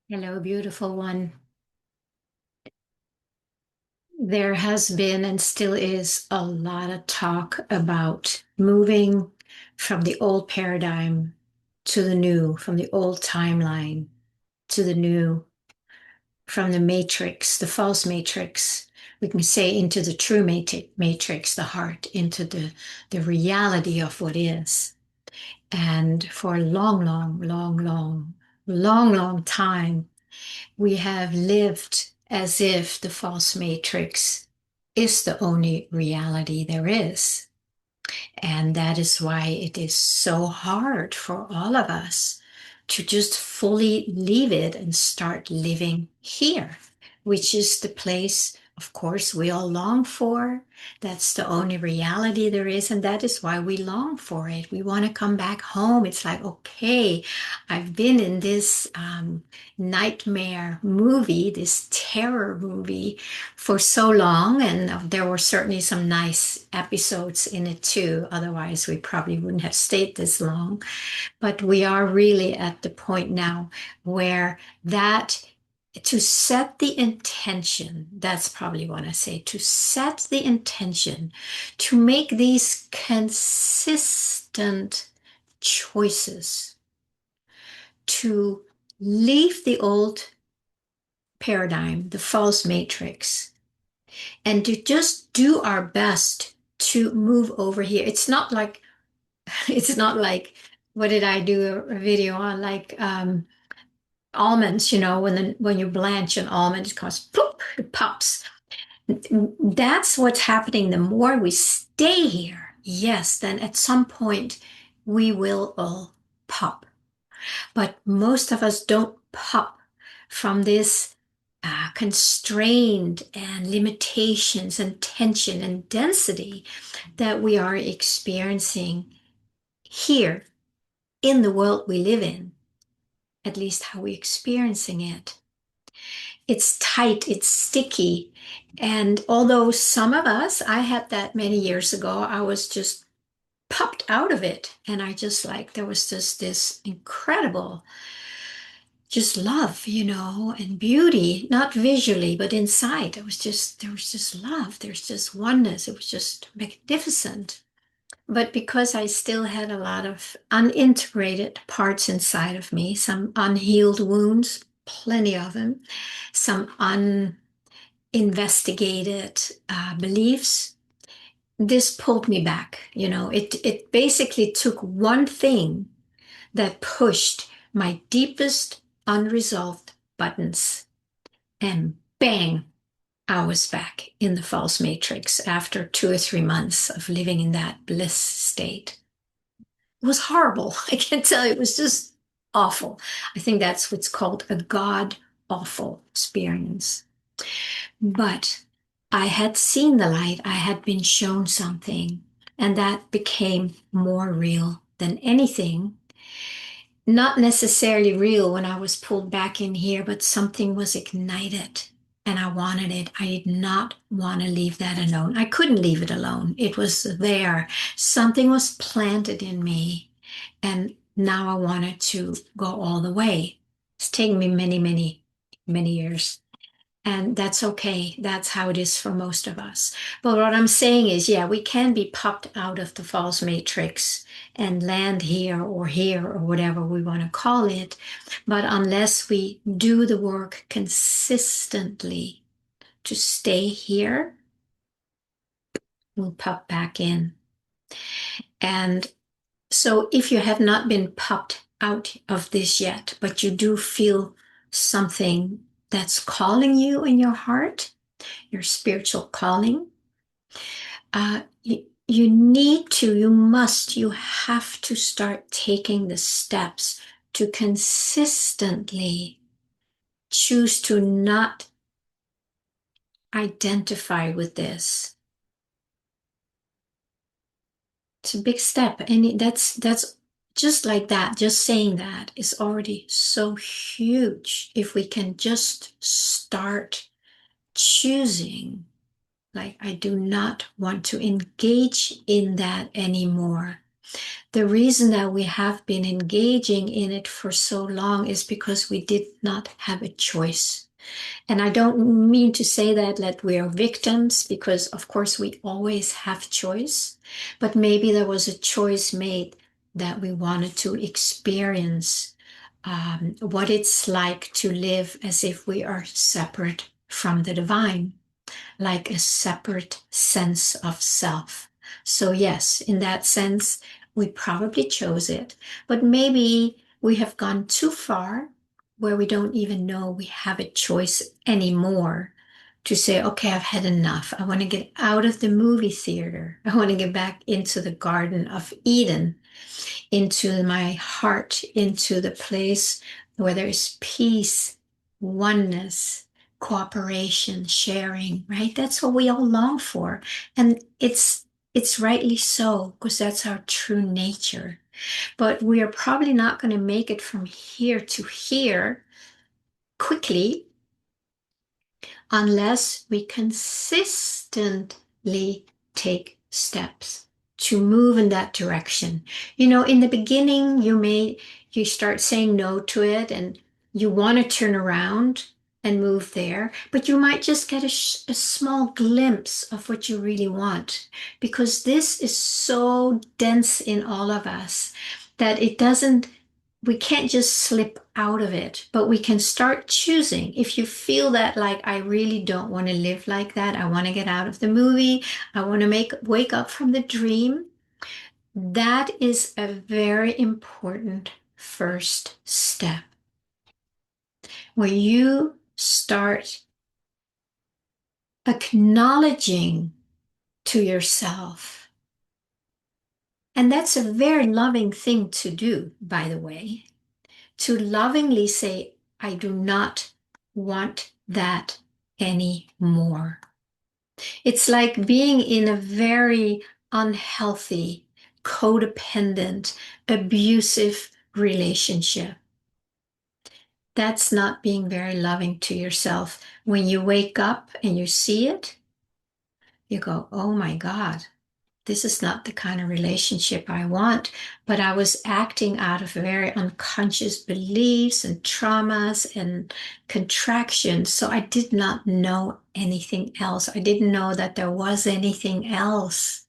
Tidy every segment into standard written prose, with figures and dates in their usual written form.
Hello, beautiful one. There has been and still is a lot of talk about moving from the old paradigm to the new, from the old timeline to the new, from the matrix, the false matrix, we can say into the true matrix, the heart, into the reality of what is. And for a long time, we have lived as if the false matrix is the only reality there is. And that is why it is so hard for all of us to just fully leave it and start living here, which is the place, of course, we all long for. That's the only reality there is. And that is why we long for it. We want to come back home. It's like, okay, I've been in this nightmare movie, this terror movie for so long, and there were certainly some nice episodes in it too. Otherwise, we probably wouldn't have stayed this long. But we are really at the point now where that to set the intention, that's probably what I say, to set the intention to make these consistent choices to leave the old paradigm, the false matrix, and to just do our best to move over here. It's not like it's not like what did I do a video on like almonds, when you blanch an almond, it goes poof, it pops. That's what's happening. The more we stay here, yes, then at some point we will all pop. But most of us don't pop from this constraint and limitations and tension and density that we are experiencing here in the world we live in, at least how we're experiencing it. It's tight, it's sticky. And although some of us, I had that many years ago, I was just popped out of it. And I just like, there was just this incredible just love, and beauty, not visually, but inside. There was just love. There's just oneness. It was just magnificent. But because I still had a lot of unintegrated parts inside of me, some unhealed wounds, plenty of them, some uninvestigated beliefs, this pulled me back. It basically took one thing that pushed my deepest unresolved buttons. And bang, I was back in the false matrix after 2 or 3 months of living in that bliss state. It was horrible. I can't tell you, it was just awful. I think that's what's called a God awful experience. But I had seen the light, I had been shown something, and that became more real than anything. Not necessarily real when I was pulled back in here, but something was ignited and I wanted it. I did not want to leave that alone. I couldn't leave it alone. It was there. Something was planted in me, and now I wanted to go all the way. It's taken me many years. And that's okay. That's how it is for most of us. But what I'm saying is, yeah, we can be popped out of the false matrix and land here or whatever we want to call it. But unless we do the work consistently to stay here, we'll pop back in. And so if you have not been popped out of this yet, but you do feel something that's calling you in your heart, your spiritual calling, you need to, you have to start taking the steps to consistently choose to not identify with this. It's a big step, and that's just like that. Just saying that is already so huge. If we can just start choosing, like, I do not want to engage in that anymore. The reason that we have been engaging in it for so long is because we did not have a choice. And I don't mean to say that we are victims, because of course we always have choice, but maybe there was a choice made that we wanted to experience what it's like to live as if we are separate from the divine, like a separate sense of self. So yes, in that sense, we probably chose it, but maybe we have gone too far where we don't even know we have a choice anymore to say, okay, I've had enough. I want to get out of the movie theater. I want to get back into the Garden of Eden, into my heart, into the place where there's peace, oneness, cooperation, sharing, right? That's what we all long for. And it's rightly so, because that's our true nature. But we are probably not going to make it from here to here quickly unless we consistently take steps to move in that direction. You know, in the beginning, you start saying no to it and you want to turn around and move there, but you might just get a small glimpse of what you really want, because this is so dense in all of us that we can't just slip out of it, but we can start choosing. If you feel that, like, I really don't want to live like that, I want to get out of the movie, I want to wake up from the dream, that is a very important first step, where you start acknowledging to yourself. And that's a very loving thing to do, by the way, to lovingly say, I do not want that anymore. It's like being in a very unhealthy, codependent, abusive relationship. That's not being very loving to yourself. When you wake up and you see it, you go, oh my God, this is not the kind of relationship I want. But I was acting out of very unconscious beliefs and traumas and contractions. So I did not know anything else. I didn't know that there was anything else.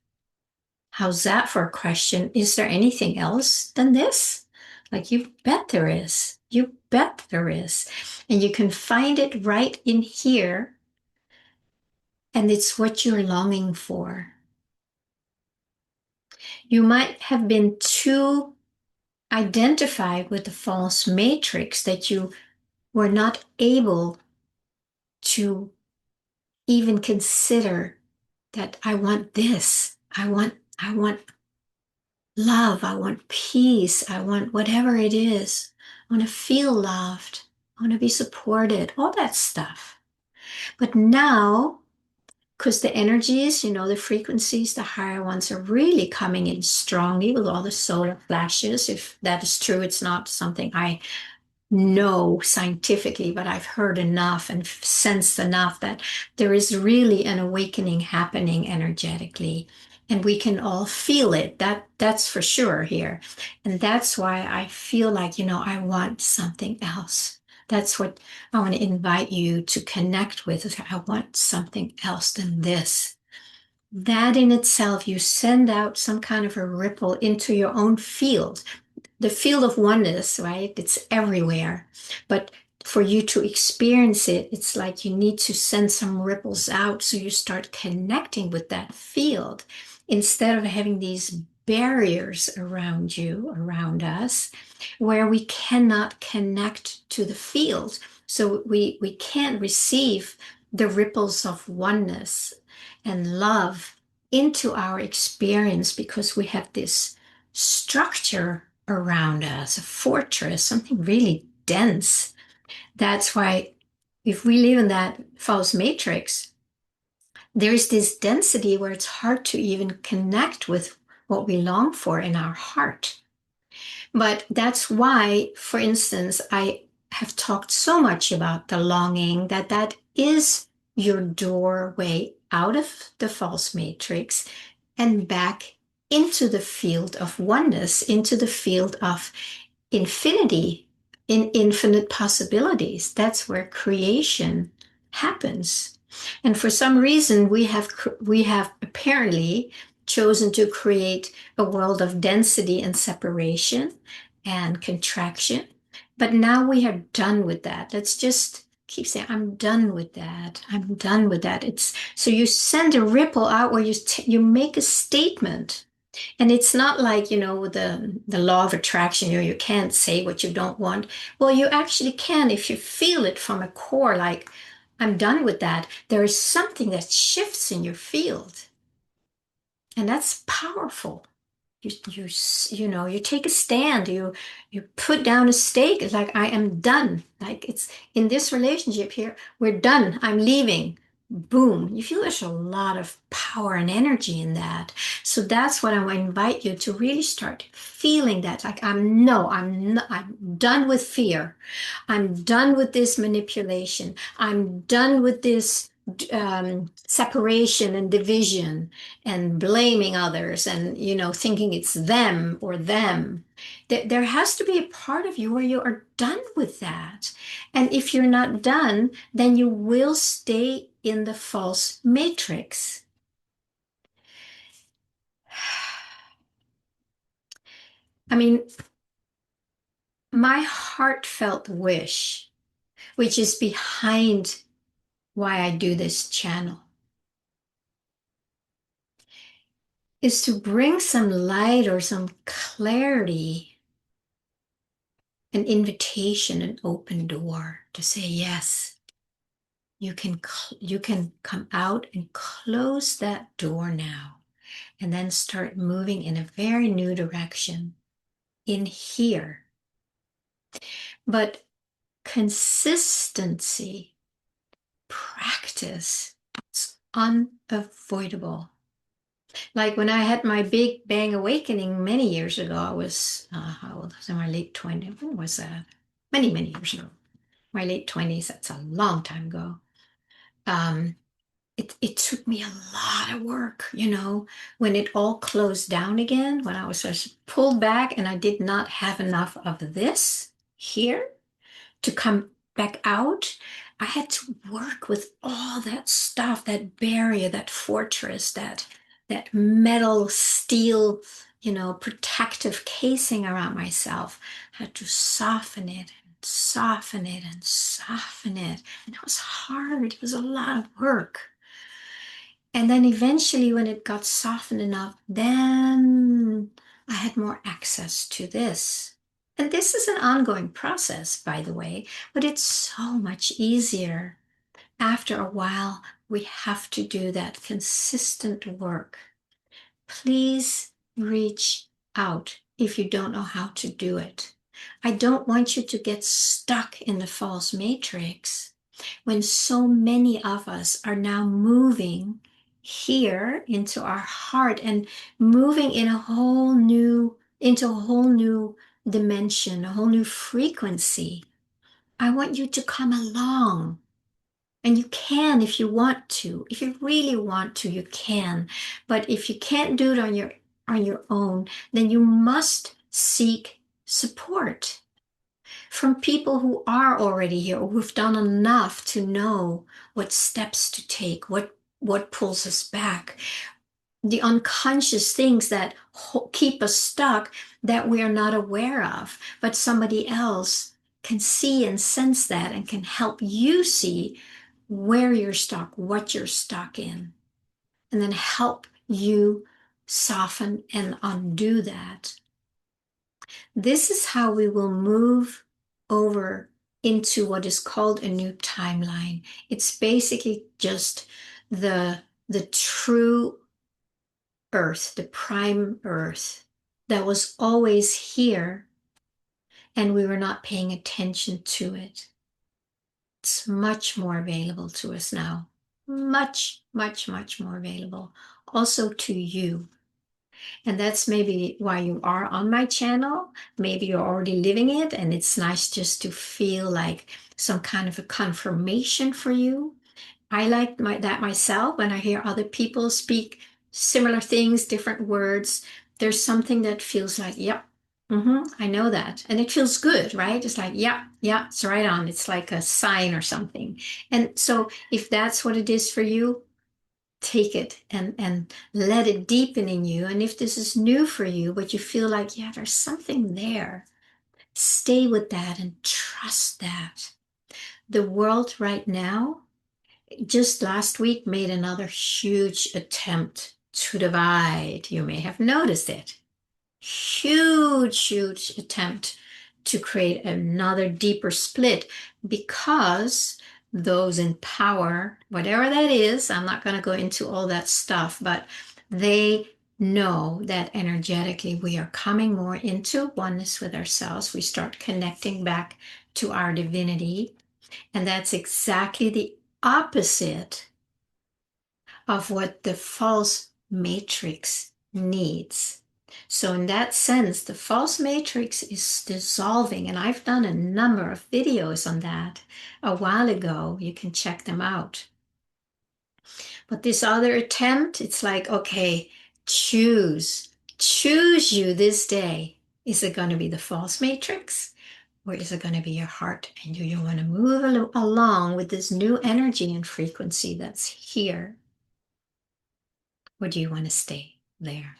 How's that for a question? Is there anything else than this? Like, you bet there is. You bet there is. And you can find it right in here. And it's what you're longing for. You might have been too identified with the false matrix that you were not able to even consider that I want this. I want love. I want peace. I want whatever it is. I want to feel loved. I want to be supported, all that stuff. But now, because the energies, the frequencies, the higher ones are really coming in strongly with all the solar flashes. If that is true, it's not something I know scientifically, but I've heard enough and sensed enough that there is really an awakening happening energetically. And we can all feel it. That's for sure here. And that's why I feel like, I want something else. That's what I want to invite you to connect with. I want something else than this. That in itself, you send out some kind of a ripple into your own field, the field of oneness, right? It's everywhere. But for you to experience it, it's like you need to send some ripples out so you start connecting with that field instead of having these barriers around you, around us, where we cannot connect to the field. So we can't receive the ripples of oneness and love into our experience because we have this structure around us, a fortress, something really dense. That's why if we live in that false matrix, there's this density where it's hard to even connect with what we long for in our heart. But that's why, for instance, I have talked so much about the longing, that is your doorway out of the false matrix and back into the field of oneness, into the field of infinity, in infinite possibilities. That's where creation happens. And for some reason, we have apparently chosen to create a world of density and separation and contraction. But now we are done with that. Let's just keep saying, I'm done with that. I'm done with that. It's so you send a ripple out where you make a statement, and it's not like, the law of attraction, you can't say what you don't want. Well, you actually can if you feel it from a core, like, I'm done with that. There is something that shifts in your field, and that's powerful. You take a stand, you put down a stake. It's like, I am done. Like, it's in this relationship here, we're done, I'm leaving. Boom, you feel there's a lot of power and energy in that. So that's what I want to invite you to really start feeling, that like, I'm done with fear. I'm done with this manipulation. I'm done with this separation and division and blaming others, and thinking it's them or them. There has to be a part of you where you are done with that. And if you're not done, then you will stay in the false matrix. I mean, my heartfelt wish, which is behind why I do this channel, is to bring some light or some clarity, an invitation, an open door to say, yes, you can come out and close that door now, and then start moving in a very new direction in here. But consistency, practice, it's unavoidable. Like when I had my big bang awakening many years ago, I was, how old? I was in my late 20s. When was that? Many, many years ago. My late 20s, that's a long time ago. Um, it took me a lot of work, when it all closed down again, when I was just pulled back and I did not have enough of this here to come back out. I had to work with all that stuff, that barrier, that fortress, that metal steel, protective casing around myself. I had to soften it and soften it and soften it. And it was hard. It was a lot of work. And then eventually, when it got softened enough, then I had more access to this. And this is an ongoing process, by the way, but it's so much easier. After a while, we have to do that consistent work. Please reach out if you don't know how to do it. I don't want you to get stuck in the false matrix when so many of us are now moving here into our heart and moving in into a whole new dimension, a whole new frequency. I want you to come along. And you can if you want to. If you really want to, you can. But if you can't do it on your own, then you must seek support from people who are already here, or who've done enough to know what steps to take, what pulls us back, the unconscious things that keep us stuck that we are not aware of, but somebody else can see and sense that and can help you see where you're stuck, what you're stuck in, and then help you soften and undo that. This is how we will move over into what is called a new timeline. It's basically just the true earth, the prime earth that was always here, and we were not paying attention to it. It's much more available to us now. Much, much, much more available. Also to you. And that's maybe why you are on my channel. Maybe you're already living it, and it's nice just to feel like some kind of a confirmation for you. I like that myself when I hear other people speak similar things, different words, there's something that feels like, yep, I know that. And it feels good, right? It's like, yeah, it's right on. It's like a sign or something. And so if that's what it is for you, take it and let it deepen in you. And if this is new for you, but you feel like, yeah, there's something there, stay with that and trust that. The world right now, just last week, made another huge attempt to divide. You may have noticed it. Huge attempt to create another deeper split because those in power, whatever that is, I'm not going to go into all that stuff, but they know that energetically we are coming more into oneness with ourselves. We start connecting back to our divinity, and that's exactly the opposite of what the false matrix needs. So in that sense, the false matrix is dissolving, and I've done a number of videos on that a while ago. You can check them out. But this other attempt, it's like, okay, choose you this day. Is it going to be the false matrix, or is it going to be your heart? And do you want to move along with this new energy and frequency that's here? Or do you want to stay there?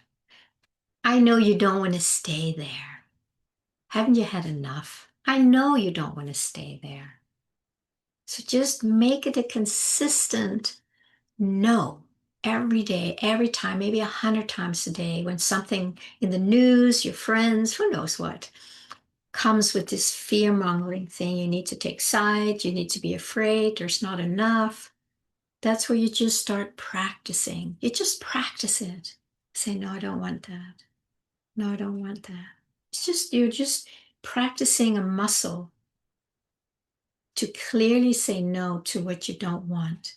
I know you don't want to stay there. Haven't you had enough? I know you don't want to stay there. So just make it a consistent no every day, every time, maybe 100 times a day, when something in the news, your friends, who knows what, comes with this fear-mongering thing. You need to take sides, you need to be afraid, there's not enough. That's where you just start practicing. You just practice it. Say, no, I don't want that. No, I don't want that. It's just, you're just practicing a muscle to clearly say no to what you don't want.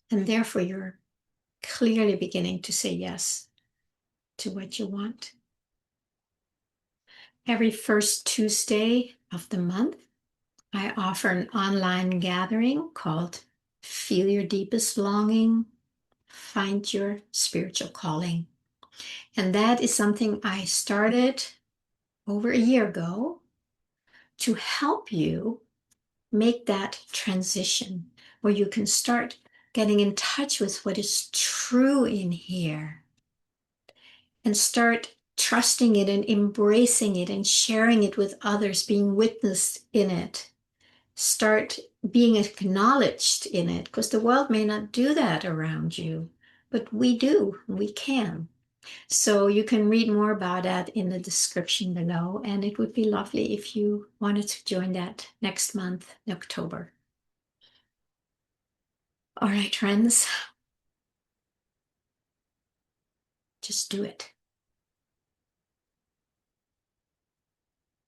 And therefore, you're clearly beginning to say yes to what you want. Every first Tuesday of the month, I offer an online gathering called Feel Your Deepest Longing, Find Your Spiritual Calling. And that is something I started over a year ago to help you make that transition where you can start getting in touch with what is true in here and start trusting it and embracing it and sharing it with others, being witnessed in it. Start being acknowledged in it, because the world may not do that around you, but we do, we can. So you can read more about that in the description below, and it would be lovely if you wanted to join that next month, October. All right, friends, just do it.